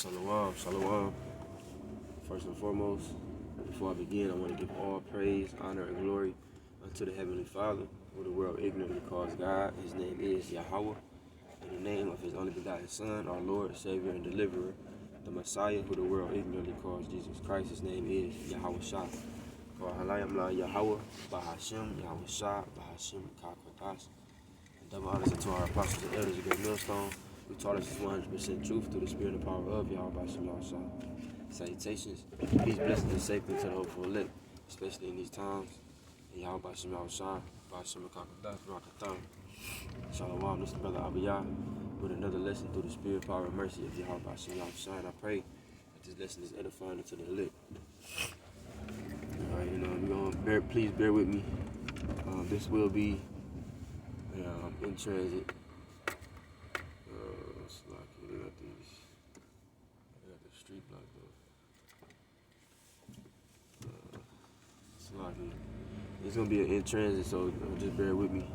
Shalom, shalom. First and foremost, before I begin, I want to give all praise, honor, and glory unto the Heavenly Father, who the world ignorantly calls God. His name is Yahweh, in the name of His only begotten Son, our Lord, Savior, and Deliverer, the Messiah, who the world ignorantly calls Jesus Christ. His name is Yahweh Shah. Halayam la Yahweh, Bahashim, Yahweh Shah, Bahashim, Kakwatash. Double honors to our apostles and elders of Great Millstone, who taught us His 100% truth through the spirit and power of Yahweh Shah. Salutations, peace, blessings, and safety to the hopeful elect, especially in these times. And Yahweh Shah, Bahashim, Kakwatash, Rakathan. Shalom, this is Brother Abiyah with another lesson through the spirit, power, and mercy of Yahweh Shah. And I pray that this lesson is edifying to the elect. Alright, we're gonna please bear with me. This will be in transit. It's like they got the street blocked up. It's like it's gonna be an in transit, so just bear with me.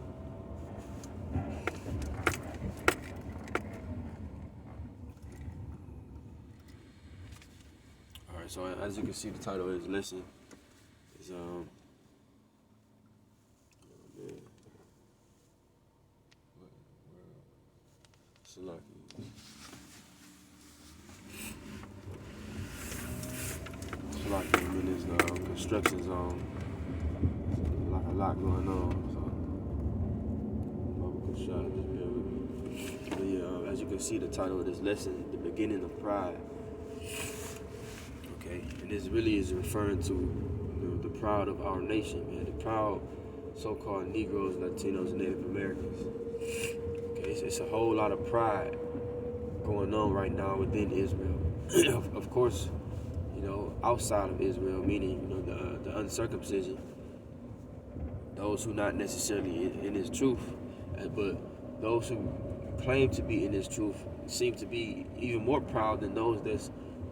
Alright, so as you can see, the title of this lesson is I'm in this construction zone. Like a lot going on. So, but yeah, as you can see, the title of this lesson, the beginning of pride. Okay, and this really is referring to the pride of our nation, man. The proud so-called Negroes, Latinos, and Native Americans. Okay, it's a whole lot of pride going on right now within Israel. Of course, outside of Israel, meaning the uncircumcision, those who not necessarily in His truth, but those who claim to be in His truth seem to be even more proud than those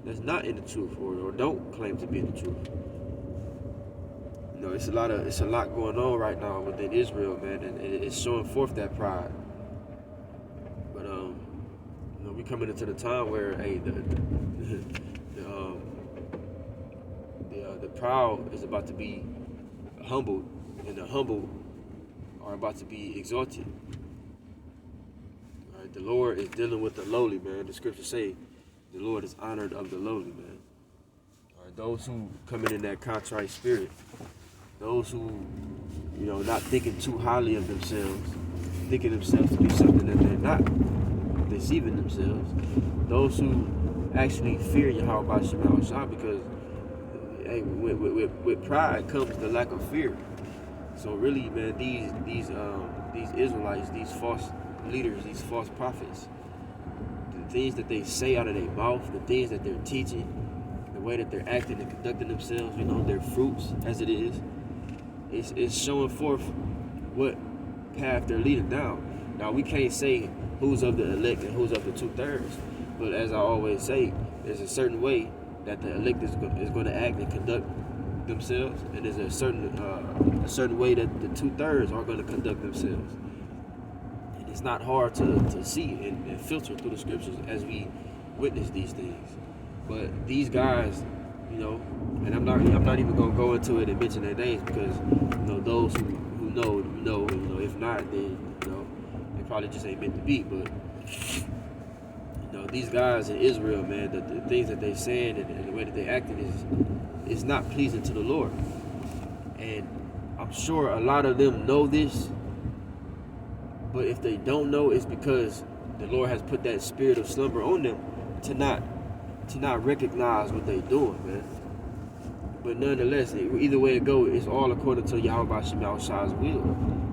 that's not in the truth or don't claim to be in the truth. It's a lot going on right now within Israel, man, and it's showing forth that pride. But we coming into the time where the proud is about to be humbled, and the humble are about to be exalted. All right, the Lord is dealing with the lowly, man. The scriptures say the Lord is honored of the lowly, man. All right, those who come in that contrite spirit, those who, not thinking too highly of themselves, thinking themselves to be something that they're not, deceiving themselves. Those who actually fear Yahweh Shah, because with pride comes the lack of fear. So really, man, these Israelites, these false leaders, these false prophets, the things that they say out of their mouth, the things that they're teaching, the way that they're acting and conducting themselves, their fruits as it is, it's showing forth what path they're leading down. Now, we can't say who's of the elect and who's of the 2/3, but as I always say, there's a certain way that the elect is going to act and conduct themselves, and there's a certain way that the 2/3 are going to conduct themselves. And it's not hard to see and filter through the scriptures as we witness these things. But these guys, and I'm not even going to go into it and mention their names, because those who know, if not, then they probably just ain't meant to be. But these guys in Israel, man, the things that they saying and the way that they acting is not pleasing to the Lord. And I'm sure a lot of them know this, but if they don't know, it's because the Lord has put that spirit of slumber on them to not recognize what they're doing, man. But nonetheless, either way it goes, it's all according to Yahweh Shah's will.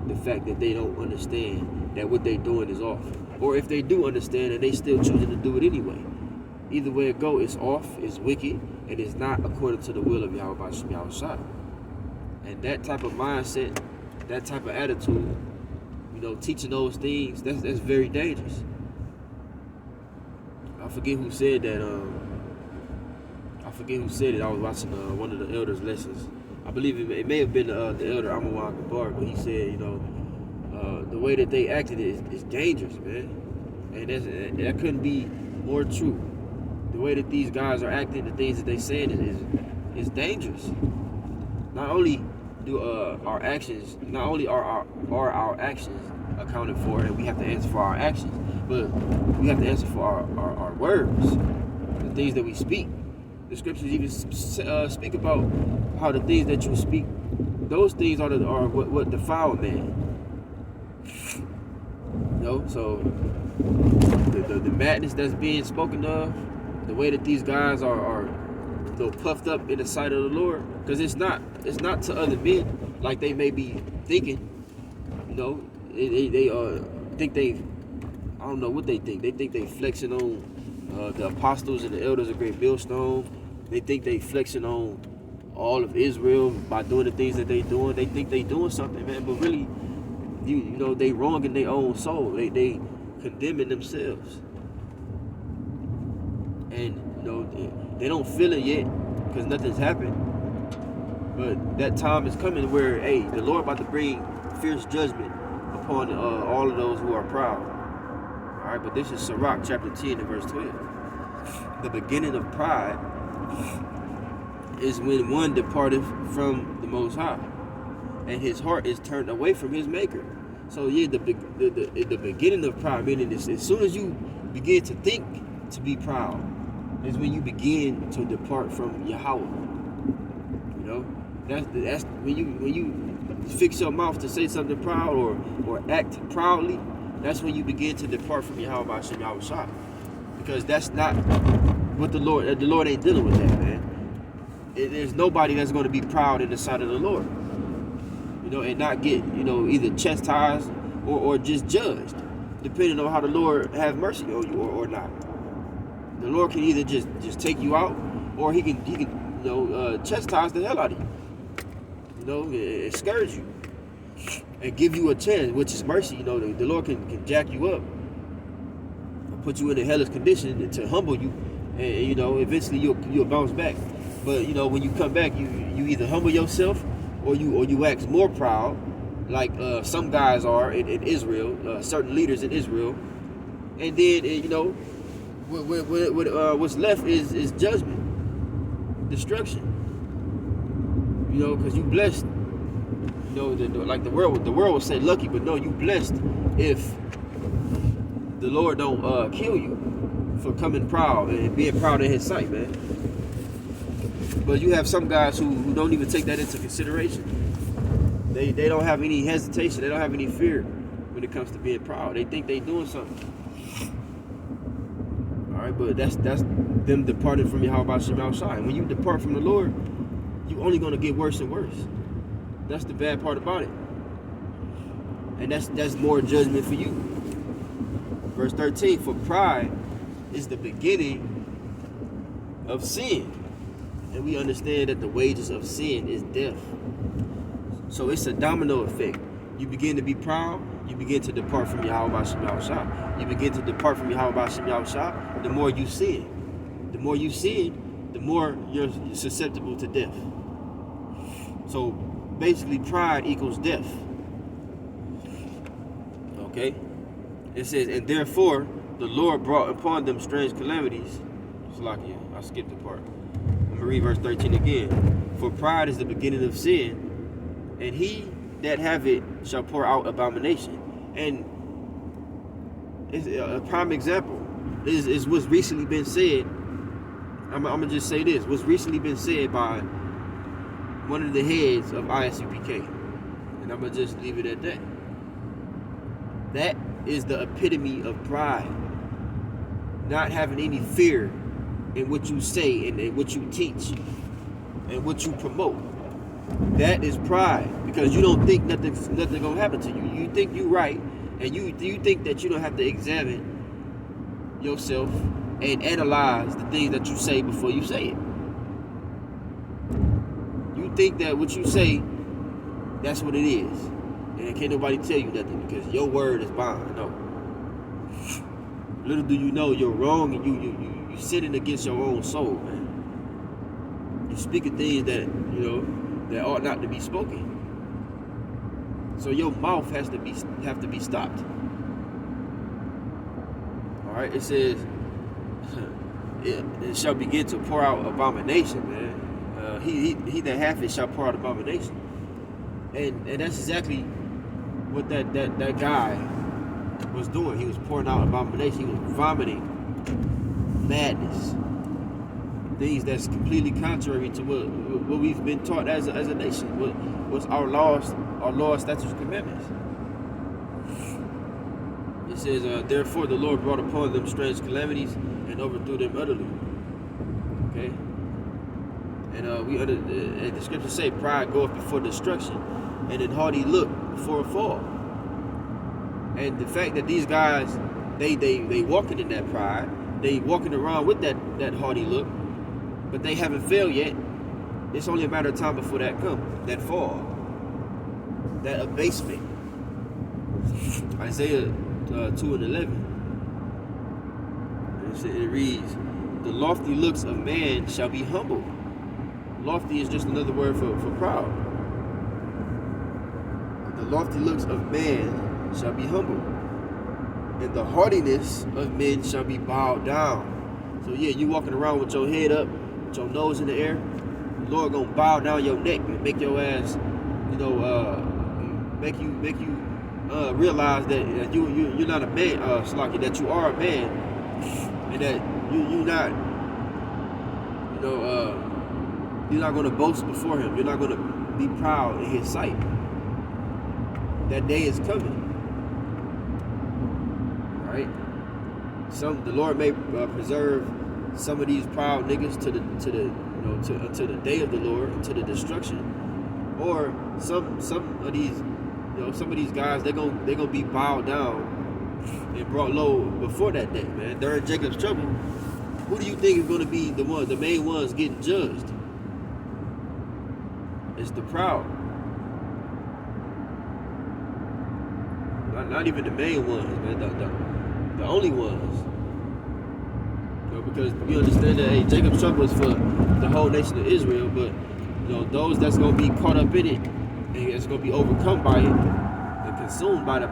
The fact that they don't understand that what they're doing is off. Or if they do understand and they still choosing to do it anyway. Either way it go, it's off, it's wicked, and it's not according to the will of Yahweh Shah. And that type of mindset, that type of attitude, teaching those things, that's very dangerous. I forget who said that. I was watching one of the elders' lessons. I believe it may have been the elder Amawak Gabar, but he said, the way that they acted is dangerous, man. And that couldn't be more true. The way that these guys are acting, the things that they saying is dangerous. Not only do our actions, not only are our actions accounted for, and we have to answer for our actions, but we have to answer for our words, the things that we speak. The scriptures even speak about how the things that you speak, those things are what defile man. You know, so the madness that's being spoken of, the way that these guys are puffed up in the sight of the Lord, because it's not to other men like they may be thinking. You know, they think I don't know what they think. They think they flexing on the apostles and the elders of Great Millstone. They think they flexing on all of Israel by doing the things that they doing. They think they doing something, man, but really, you know, they wronging their own soul. They condemning themselves, and you know they don't feel it yet because nothing's happened. But that time is coming where, hey, the Lord about to bring fierce judgment upon all of those who are proud. All right, but this is Sirach chapter 10 and verse 12. The beginning of pride is when one departeth from the Most High, and his heart is turned away from his Maker. So yeah, the beginning of pride, meaning this, as soon as you begin to think to be proud, is when you begin to depart from Yahweh. You know, that's when you fix your mouth to say something proud or act proudly. That's when you begin to depart from Yahweh by Shem Yahweh, because that's not what the Lord ain't dealing with that, man. There's nobody that's going to be proud in the sight of the Lord, you know, and not get, you know, either chastised or just judged, depending on how the Lord have mercy on you or not. The Lord can either just take you out, or he can you know, chastise the hell out of you, you know, and scourge you and give you a chance, which is mercy. You know, the Lord can jack you up and put you in a hellish condition to humble you, and you know, eventually you'll bounce back. But you know, when you come back, you either humble yourself or you act more proud, like some guys are in Israel, certain leaders in Israel, and then you know, what's left is judgment, destruction. You know, because you blessed. You know, like the world would say lucky, but no, you blessed if the Lord don't kill you for coming proud and being proud in His sight, man. But you have some guys who don't even take that into consideration. They don't have any hesitation. They don't have any fear when it comes to being proud. They think they doing something. All right, but that's them departing from Yahweh Shem Yahweh. And when you depart from the Lord, you only gonna get worse and worse. That's the bad part about it. And that's more judgment for you. Verse 13, for pride is the beginning of sin. And we understand that the wages of sin is death. So it's a domino effect. You begin to be proud, you begin to depart from Yahweh Shem Yahweh. You begin to depart from Yahweh Shem Yahweh, the more you sin. The more you sin, the more you're susceptible to death. So basically, pride equals death. Okay? It says, and therefore the Lord brought upon them strange calamities. Slakia, I skipped the part. I'm going to read verse 13 again. For pride is the beginning of sin, and he that have it shall pour out abomination. And it's a prime example is what's recently been said. I'm going to just say this. What's recently been said by one of the heads of ISUPK. And I'm going to just leave it at that. That is the epitome of pride. Not having any fear in what you say and what you teach and what you promote. That is pride, because you don't think nothing's going to happen to you. You think you're right, and you think that you don't have to examine yourself and analyze the things that you say before you say it. You think that what you say, that's what it is, and can't nobody tell you nothing because your word is bond. No. Little do you know you're wrong, and you sinning against your own soul, man. You're speaking things that, you know, that ought not to be spoken. So your mouth have to be stopped. All right, it says, it shall begin to pour out abomination, man. He that hath it shall pour out abomination. And that's exactly what that guy was doing. He was pouring out abomination. He was vomiting madness, things that's completely contrary to what we've been taught as a nation. What's our laws, statutes, commandments. It says, therefore the Lord brought upon them strange calamities and overthrew them utterly. Okay. And and the scriptures say, pride goeth before destruction, and an haughty look before a fall. And the fact that these guys, they walking in that pride, they walking around with that haughty look, but they haven't failed yet. It's only a matter of time before that comes, that fall, that abasement. Isaiah 2:11. It reads, the lofty looks of man shall be humbled. Lofty is just another word for proud. The lofty looks of man shall be humbled, and the haughtiness of men shall be bowed down. So yeah, you walking around with your head up, with your nose in the air, the Lord gonna bow down your neck and make your ass, make you realize that you're not a man, Slocky, that you are a man, and that you're not, you're not gonna boast before Him. You're not gonna be proud in His sight. That day is coming. Right? The Lord may preserve some of these proud niggas until the day of the Lord, until the destruction, or some of these guys they're gonna be bowed down and brought low before that day, man. During Jacob's trouble, who do you think is gonna be the main ones getting judged? It's the proud. Not even the main ones, man. The only ones. Because we understand that Jacob's trouble is for the whole nation of Israel, but those that's gonna be caught up in it and it's gonna be overcome by it and consumed by the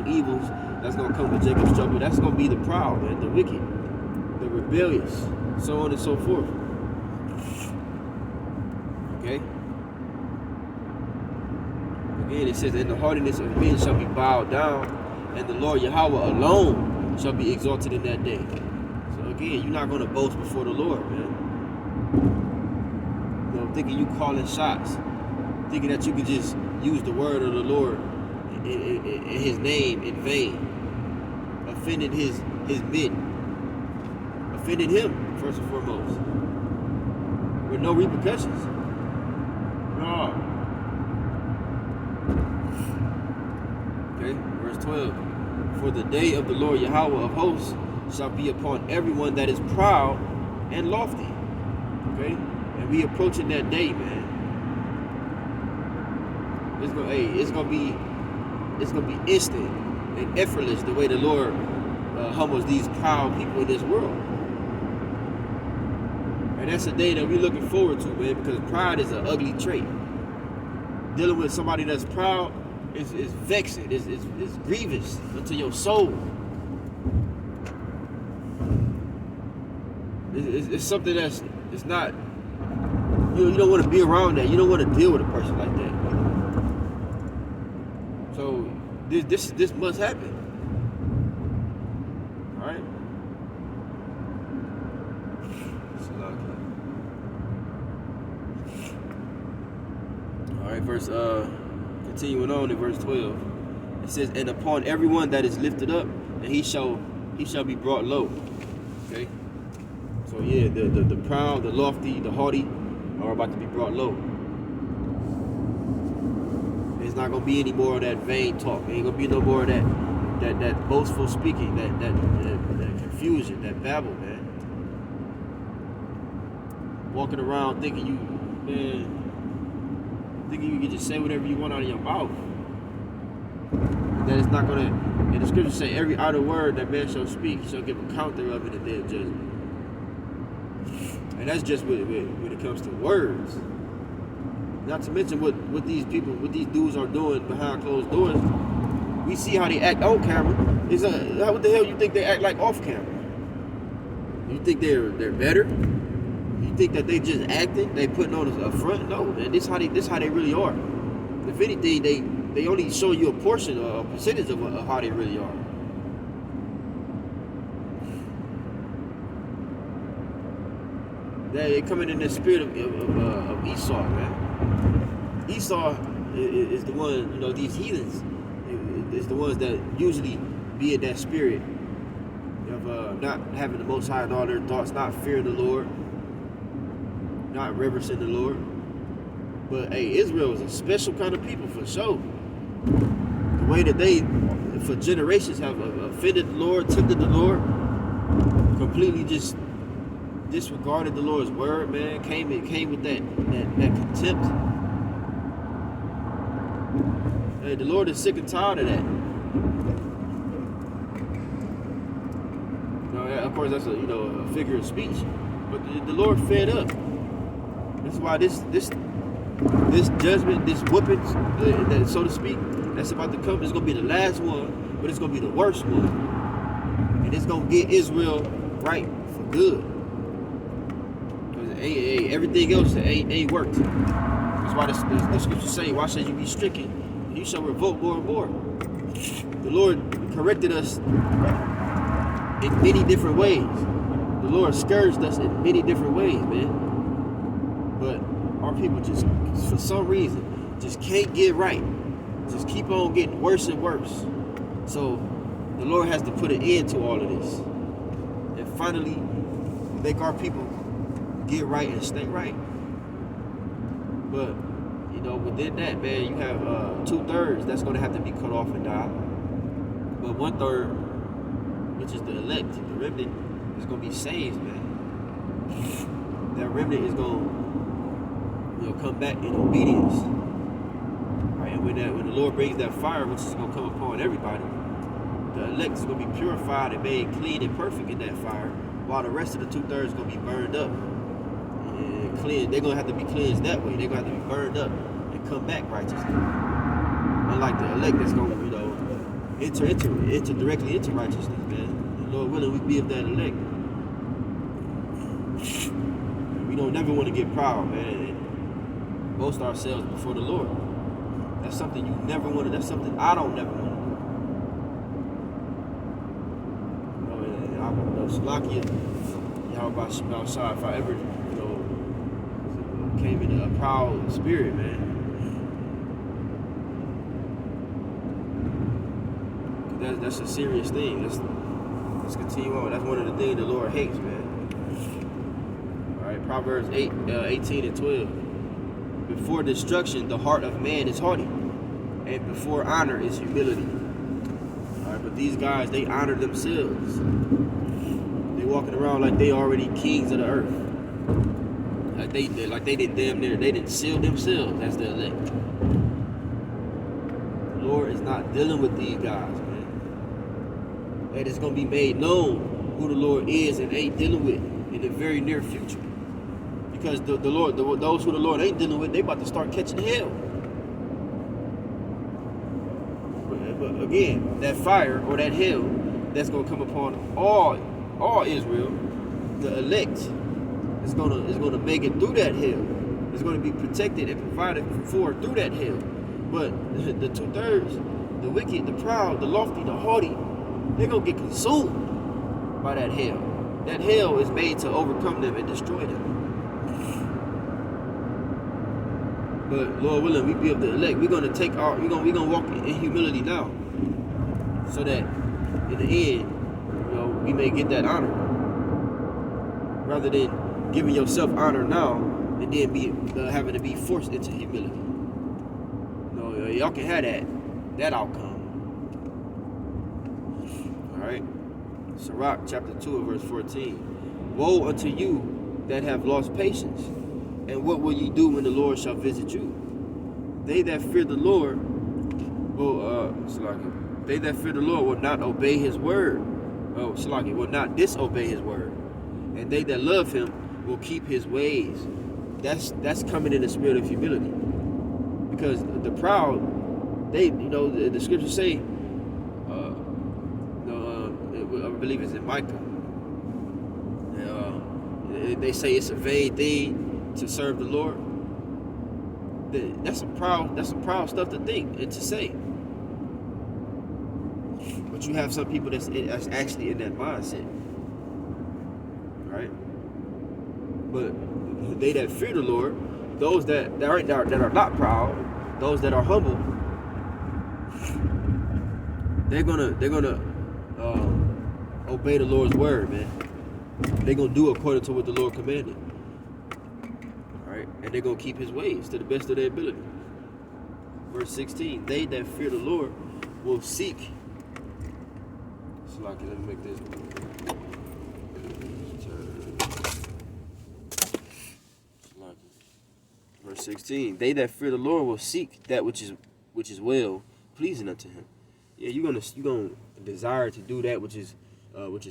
evils that's gonna come with Jacob's trouble. That's gonna be the proud, man, the wicked, the rebellious, so on and so forth. Okay. Again, it says, and the haughtiness of men shall be bowed down, and the Lord Yahweh alone shall be exalted in that day. So again, you're not going to boast before the Lord, man. Thinking you calling shots, thinking that you can just use the word of the Lord in His name in vain, offending His men, offending Him first and foremost, with no repercussions. No. Okay, verse 12. For the day of the Lord Yahweh of hosts shall be upon everyone that is proud and lofty. Okay? And we approaching that day, man. It's gonna be instant and effortless the way the Lord humbles these proud people in this world. And that's a day that we're looking forward to, man, because pride is an ugly trait. Dealing with somebody that's proud is vexing, it's grievous unto your soul. It's something it's not, you don't want to be around that. You don't want to deal with a person like that. So this must happen. All right? All right, continuing on in verse 12, it says, and upon everyone that is lifted up, and he shall be brought low. Okay? So yeah, the proud, the lofty, the haughty are about to be brought low. There's not gonna be any more of that vain talk. There ain't gonna be no more of that boastful speaking, that confusion, that babble, man. Walking around thinking you can just say whatever you want out of your mouth. And that it's not gonna, and the scriptures say every idle word that man shall speak, he shall give account thereof in the day of judgment. And that's just when it comes to words. Not to mention what these dudes are doing behind closed doors. We see how they act on camera. What the hell you think they act like off camera? You think they're better? You think that they just acting? They putting on a front? No, man. This how they really are. If anything, they only show you a portion or a percentage of how they really are. They coming in the spirit of Esau, man. Esau is the one, you know, these heathens is the ones that usually be in that spirit of not having the Most High in all their thoughts, not fearing the Lord, not reverencing the Lord. But hey, Israel is a special kind of people for sure. The way that they, for generations, have offended the Lord, tempted the Lord, completely just disregarded the Lord's word, man. Came with that contempt. Hey, the Lord is sick and tired of that. You know, of course, that's a figure of speech, but the Lord fed up. That's why this judgment, this whooping, that, so to speak, that's about to come, is going to be the last one, but it's going to be the worst one. And it's going to get Israel right for good. Because everything else ain't worked. That's why the scriptures say, why should you be stricken? You shall revolt more and more. The Lord corrected us in many different ways. The Lord scourged us in many different ways, man. But our people just, for some reason, just can't get right. Just keep on getting worse and worse. So the Lord has to put an end to all of this. And finally make our people get right and stay right. But, within that, man, you have 2/3 that's going to have to be cut off and die. But 1/3, which is the elect, the remnant, is going to be saved, man. That remnant is going to come back in obedience. Right? And when the Lord brings that fire, which is going to come upon everybody, the elect is going to be purified and made clean and perfect in that fire, while the rest of the 2/3 is going to be burned up and cleansed. They're going to have to be cleansed that way. They're going to have to be burned up and come back righteously. Unlike the elect that's going to, enter directly into righteousness, man. And Lord willing, we be of that elect. We don't never want to get proud, man, and boast ourselves before the Lord. That's something you never want to. That's something I don't never want to do. Slakia, y'all about shy. If I ever, came in a proud spirit, man. That's a serious thing. Let's continue on. That's one of the things the Lord hates, man. All right, Proverbs 18 and 12. Before destruction, the heart of man is haughty, and before honor is humility. All right, but these guys, they honor themselves. They walking around like they already kings of the earth. Like they didn't seal themselves as the elect. The Lord is not dealing with these guys, man. And it's gonna be made known who the Lord is and ain't dealing with in the very near future. Because the Lord, those who the Lord ain't dealing with, they about to start catching hell. But again, that fire or that hell that's gonna come upon all Israel, the elect, is gonna make it through that hell. It's gonna be protected and provided for through that hell. But the 2/3, the wicked, the proud, the lofty, the haughty, they're gonna get consumed by that hell. That hell is made to overcome them and destroy them. But Lord willing, we be of the elect. We're gonna walk in humility now, so that in the end, we may get that honor, rather than giving yourself honor now and then be having to be forced into humility. Y'all can have that outcome. All right, Sirach chapter 2 verse 14. Woe unto you that have lost patience, and what will ye do when the Lord shall visit you? They that fear the Lord will not obey his word. Will not disobey his word. And they that love him will keep his ways. That's coming in the spirit of humility. Because the proud, the scriptures say, I believe it's in Micah. They say it's a vain thing to serve the Lord. That's some proud stuff to think and to say. But you have some people that's actually in that mindset, right? But they that fear the Lord, those that are not proud, those that are humble, they're gonna obey the Lord's word, man. They're gonna do according to what the Lord commanded, right? And they're gonna keep His ways to the best of their ability. Verse 16: They that fear the Lord will seek. So like, let me make this. Verse 16: They that fear the Lord will seek that which is well pleasing unto Him. Yeah, you're gonna desire to do that which is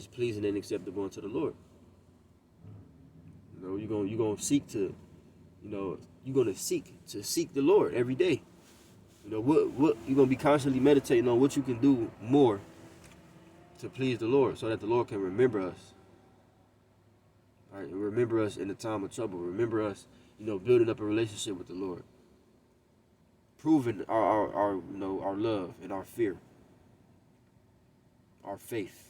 pleasing and acceptable unto the Lord. You know, you're gonna seek to, you're gonna seek the Lord every day. You know what you're gonna be constantly meditating on what you can do more to please the Lord, so that the Lord can remember us. All right, and remember us in the time of trouble. Remember us, building up a relationship with the Lord, proving our love and our fear, our faith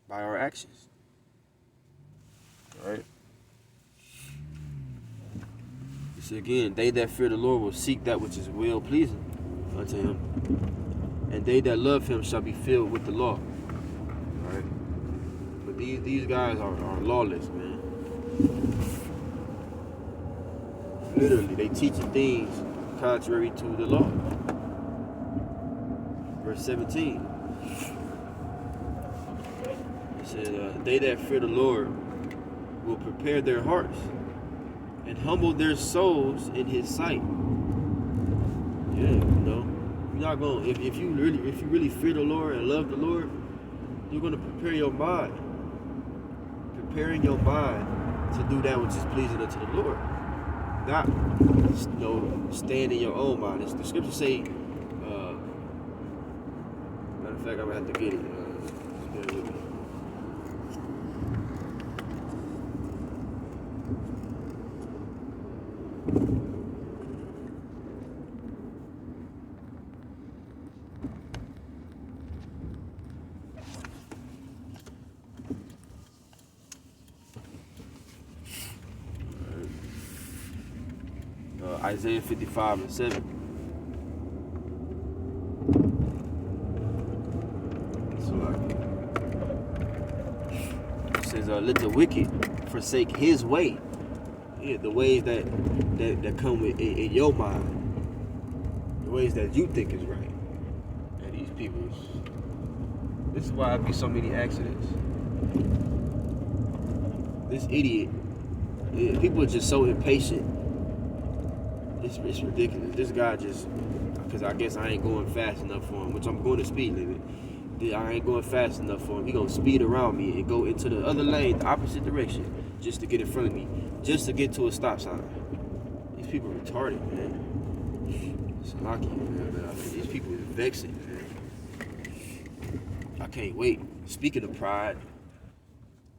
by our actions. All right. So again, they that fear the Lord will seek that which is well pleasing unto Him, and they that love Him shall be filled with the law. All right. But these guys are lawless, man. Literally, they teaching things contrary to the law. Verse 17. It says, they that fear the Lord will prepare their hearts and humble their souls in His sight. Yeah, you're not gonna, if you really fear the Lord and love the Lord, you're gonna prepare your mind. Preparing your mind to do that which is pleasing unto the Lord. Not, stand in your own mind. The scriptures say, matter of fact, I'm gonna have to get it. Just bear with me. Isaiah 55:7. It says, let the wicked forsake his way. Yeah, the ways that come in your mind. The ways that you think is right. And these people, this is why I be so many accidents. This idiot, people are just so impatient. It's ridiculous. This guy just, because I guess I ain't going fast enough for him, which I'm going to speed limit. I ain't going fast enough for him. He gonna speed around me and go into the other lane, the opposite direction, just to get in front of me, just to get to a stop sign. These people are retarded, man. It's lucky, man. I mean, these people are vexing, man. I can't wait. Speaking of pride,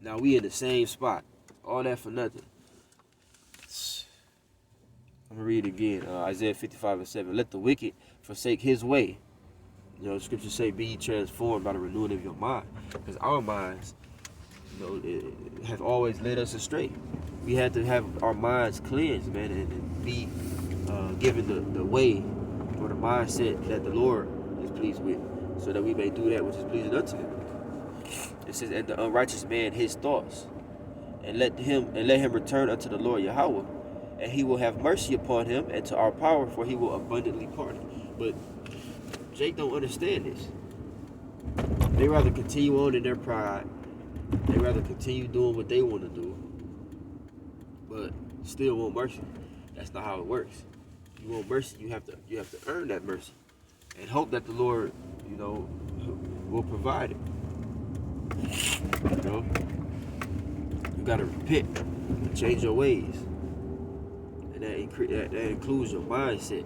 now we in the same spot. All that for nothing. I'm going to read it again. Isaiah 55:7. Let the wicked forsake his way. The scriptures say, be ye transformed by the renewing of your mind. Because our minds, have always led us astray. We had to have our minds cleansed, man, and be given the way or the mindset that the Lord is pleased with, so that we may do that which is pleasing unto Him. It says, and the unrighteous man his thoughts, and let him return unto the Lord Yahweh, and He will have mercy upon him, and to our power, for He will abundantly pardon. But Jake don't understand this. They rather continue on in their pride. They rather continue doing what they want to do, but still want mercy. That's not how it works. You want mercy, you have to earn that mercy, and hope that the Lord, will provide it. You gotta repent and change your ways. That includes your mindset.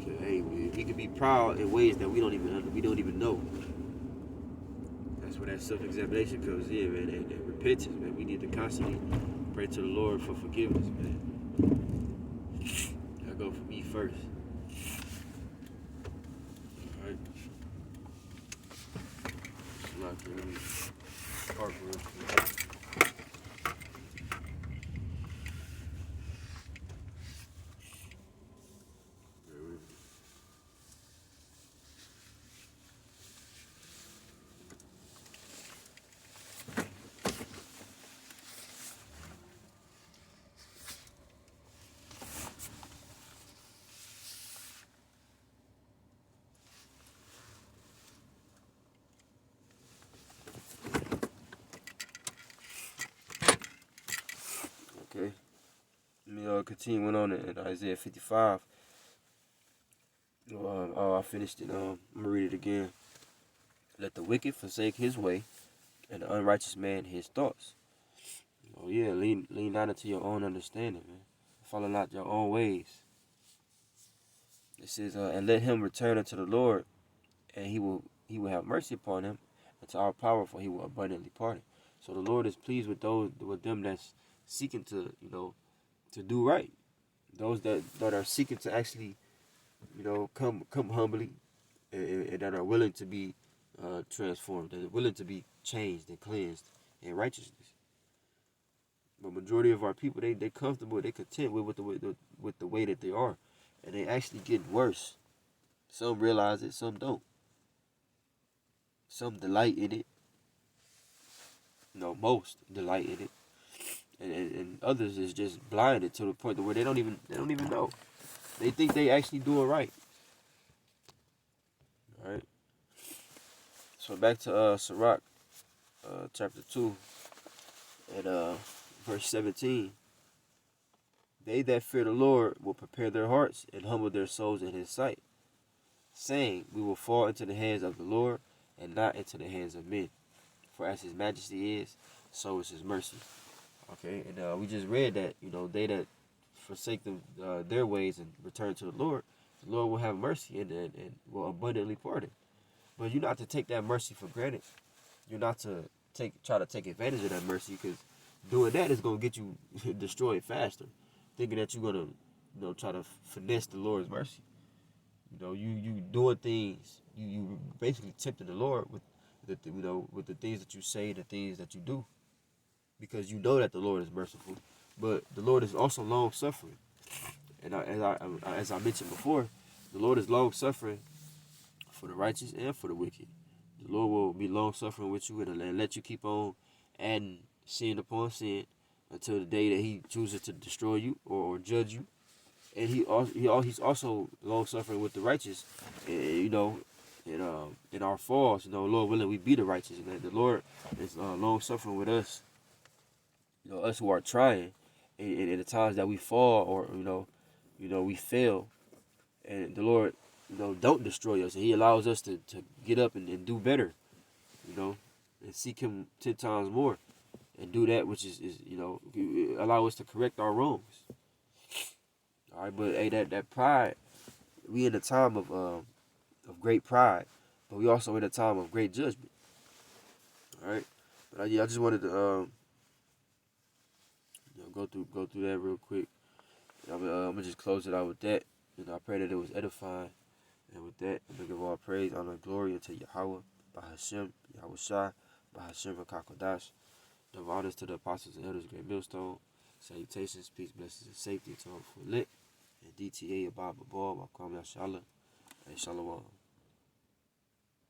Okay, we can be proud in ways that we don't even know. That's where that self-examination comes in, man. And repentance, man. We need to constantly pray to the Lord for forgiveness, man. I go for me first. All right. It's not really park real quick. Okay. Let me continue on in Isaiah 55. I finished it. I'm gonna read it again. Let the wicked forsake his way, and the unrighteous man his thoughts. Oh yeah, lean not into your own understanding, man. Follow not your own ways. It says, and let him return unto the Lord, and he will have mercy upon him, and to our power, for he will abundantly pardon. So the Lord is pleased with them that's seeking to, to do right. Those that are seeking to actually, come humbly, and that are willing to be transformed, that are willing to be changed and cleansed in righteousness. But majority of our people, they comfortable, they content with the way that they are, and they actually get worse. Some realize it, some don't. Some delight in it. Most delight in it, and others is just blinded to the point where they don't even know. They think they actually doing right. All right. So back to Sirach, chapter 2, and verse 17. They that fear the Lord will prepare their hearts and humble their souls in his sight, saying, we will fall into the hands of the Lord and not into the hands of men. For as his majesty is, so is his mercy. Okay, and we just read that, they that forsake their ways and return to the Lord will have mercy and will abundantly pardon. But you're not to take that mercy for granted. You're not to try to take advantage of that mercy, because doing that is going to get you destroyed faster. Thinking that you're going to, try to finesse the Lord's mercy. You doing things, you basically tempting the Lord with with the things that you say, the things that you do, because you know that the Lord is merciful, but the Lord is also long suffering. And as I mentioned before, the Lord is long suffering for the righteous and for the wicked. The Lord will be long suffering with you and let you keep on adding sin upon sin until the day that He chooses to destroy you or judge you. And he's also long suffering with the righteous, in our falls. Lord willing, we be the righteous. And the Lord is long suffering with us. Us who are trying, and in the times that we fall or we fail, and the Lord don't destroy us, and He allows us to get up and do better, and seek Him 10 times more, and do that which is allow us to correct our wrongs. All right, but hey, that pride, we in a time of great pride, but we also in a time of great judgment. All right, but I just wanted to go through that real quick. I'm gonna just close it out with that. I pray that it was edifying, and with that, I'm gonna give all praise, honor, and glory unto Yahweh, Bahashem, Yahweh Shai, Bahashem, Kakodash. Give honors to the apostles and elders, great millstone. Salutations, peace, blessings, and safety to all for lit. And DTA, Abba Ball, Makwam Yashala, and Shalom.